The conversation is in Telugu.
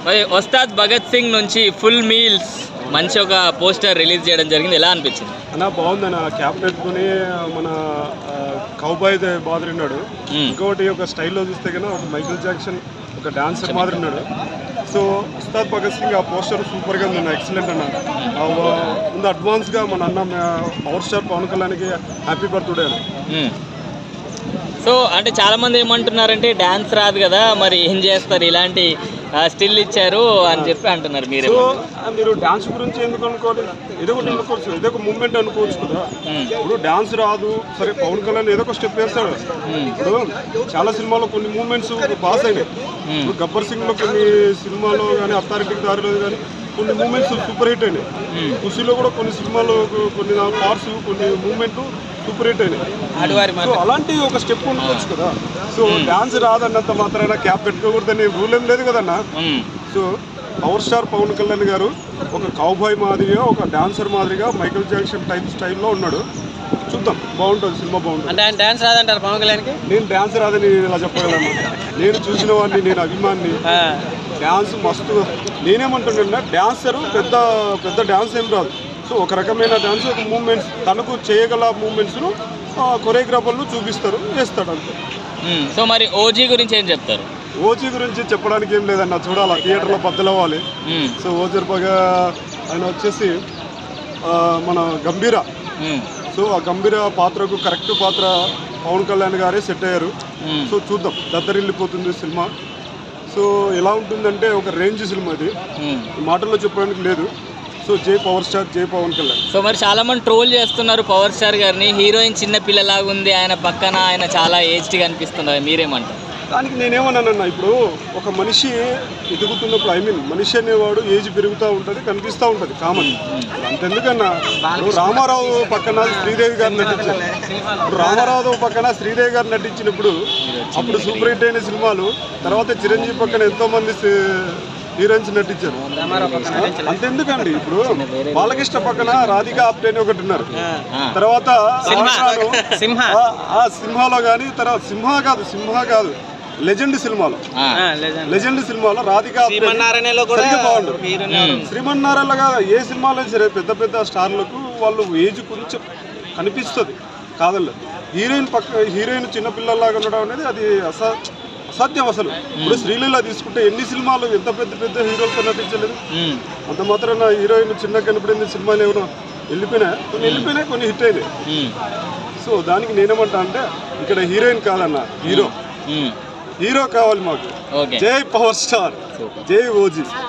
మరి ఉస్తాద్ భగత్ సింగ్ నుంచి ఫుల్ మీల్స్ మంచి ఒక పోస్టర్ రిలీజ్ చేయడం జరిగింది, ఎలా అనిపించింది అన్న? బాగుంది అన్న, క్యాప్ పెట్టుకుని మన కౌబాయ్ మాదిరి ఉన్నాడు. ఇంకొకటి ఒక స్టైల్లో చూస్తే కన్నా ఒక మైకిల్ జాక్సన్ ఒక డాన్సర్ మాదిరి ఉన్నాడు. సో ఉస్తాద్ భగత్ సింగ్ ఆ పోస్టర్ సూపర్గా ఉంది అన్న, ఎక్సలెంట్ అన్న. ముందు అడ్వాన్స్గా మన అన్న పవర్ స్టార్ పవన్ కళ్యాణ్కి హ్యాపీ బర్త్డే అన్న. సో అంటే చాలామంది ఏమంటున్నారంటే డ్యాన్స్ రాదు కదా, మరి ఏం చేస్తారు, ఇలాంటి స్టిల్ ఇచ్చారు అని చెప్పి అంటున్నారు. మీరు సో మీరు డాన్స్ గురించి ఎందుకు అనుకోవాలి? ఏదో ఒకటి అనుకోవచ్చు, ఏదో ఒక మూమెంట్ అనుకోవచ్చు కదా. ఇప్పుడు డాన్స్ రాదు సరే, పవన్ కళ్యాణ్ ఏదో ఒక స్టెప్ వేస్తాడు. ఇప్పుడు చాలా సినిమాలో కొన్ని మూమెంట్స్ పాస్ అయినాయి. ఇప్పుడు గబ్బర్ సింగ్ లో కొన్ని సినిమాలో కానీ, అథారిటీకి దారిలో కానీ కొన్ని మూమెంట్స్ సూపర్ హిట్ అయినాయి. ఖుషీలో కూడా కొన్ని సినిమాలు కొన్ని పార్ట్స్ కొన్ని మూమెంట్ సూపర్ హిట్ అయినాయి. సో అలాంటి ఒక స్టెప్ అనుకోవచ్చు కదా. సో డాన్స్ రాదన్నంత మాత్రాన క్యాప్ పెట్టుకోకూడదని రూల్ ఏం లేదు కదన్నా. So power star Pawan Kalyan గారు ఒక కౌబాయ్ మాదిరిగా, ఒక డాన్సర్ మాదిరిగా మైకిల్ జాక్సన్ టైప్ స్టైల్లో ఉన్నాడు. చూద్దాం, బాగుంటుంది సినిమా, బాగుంటుంది. అంటే ఆయన డాన్స్ రాదంటారు పవన్ కళ్యాణ్కి? నేను డాన్స్ రాదని ఇలా చెప్పగలను. నేను చూసిన వాడిని, నేను అభిమాని. డాన్స్ మస్తు. నేనేమంటున్నా, డాన్సరు పెద్ద పెద్ద డాన్స్ ఏం రాదు. సో ఒక రకమైన డాన్స్, ఒక మూమెంట్స్ తనకు చేయగల మూమెంట్స్ను కొరియోగ్రాఫర్లు చూపిస్తారు, వేస్తాడు అంతే. సో మరి ఓజీ గురించి ఏం చెప్తారు? ఓజీ గురించి చెప్పడానికి ఏం లేదన్న, చూడాలా, థియేటర్లో బద్దలవ్వాలి. సో ఓజర్పగా ఆయన వచ్చేసి మన గంభీర. సో ఆ గంభీర పాత్రకు కరెక్ట్ పాత్ర పవన్ కళ్యాణ్ గారే సెట్ అయ్యారు. సో చూద్దాం, దద్దరిల్లిపోతుంది సినిమా. సో ఎలా ఉంటుందంటే ఒక రేంజ్ సినిమా ఇది, మాటల్లో చెప్పడానికి లేదు. సో జై పవర్ స్టార్, జై పవన్ కళ్యాణ్. సో మరి చాలా మంది ట్రోల్ చేస్తున్నారు పవర్ స్టార్ గారిని, హీరోయిన్ చిన్న పిల్లలాగా ఉంది, ఆయన పక్కన ఆయన చాలా ఏజ్డ్గా అనిపిస్తున్నారు, మీరేమంటారు? దానికి నేనేమన్నానన్నా, ఇప్పుడు ఒక మనిషి ఎదుగుతున్నప్పుడు మనిషి అనేవాడు ఏజ్ పెరుగుతూ ఉంటుంది, కనిపిస్తూ ఉంటుంది, కామన్. అంతెందుకన్నా, రామారావు పక్కన శ్రీదేవి గారు నటించారు. ఇప్పుడు రామారావు పక్కన శ్రీదేవి గారు నటించినప్పుడు అప్పుడు సూపర్ హిట్ అయిన సినిమాలు. తర్వాత చిరంజీవి పక్కన ఎంతోమంది హీరోయిన్స్ నటించారు. అంతెందుకండి, ఇప్పుడు బాలకృష్ణ పక్కన రాధికా ఆప్టే అని ఒకటి ఉన్నారు. తర్వాత సింహాలో కానీ, తర్వాత సింహ కాదు లెజెండ్ సినిమాలో రాధికా బాగుండు. శ్రీమన్నారాయణ కాదు, ఏ సినిమాలో సరే పెద్ద పెద్ద స్టార్లకు వాళ్ళు ఏజ్ కొంచెం కనిపిస్తుంది, కాదలేదు. హీరోయిన్ చిన్నపిల్లలాగా ఉండడం అనేది అది అసాధ్యం అసలు. ఇప్పుడు శ్రీలీల తీసుకుంటే ఎన్ని సినిమాలు, ఎంత పెద్ద పెద్ద హీరోలతో నటించలేదు. అంత మాత్రాన హీరోయిన్ చిన్న కనపడింది, సినిమాలు ఏమైనా వెళ్ళిపోయినాయి, కొన్ని హిట్ అయినాయి. సో దానికి నేనేమంటా అంటే, ఇక్కడ హీరోయిన్ కాదన్న, హీరో కావాలి మాకు. జై పవర్ స్టార్, జై ఓజీ.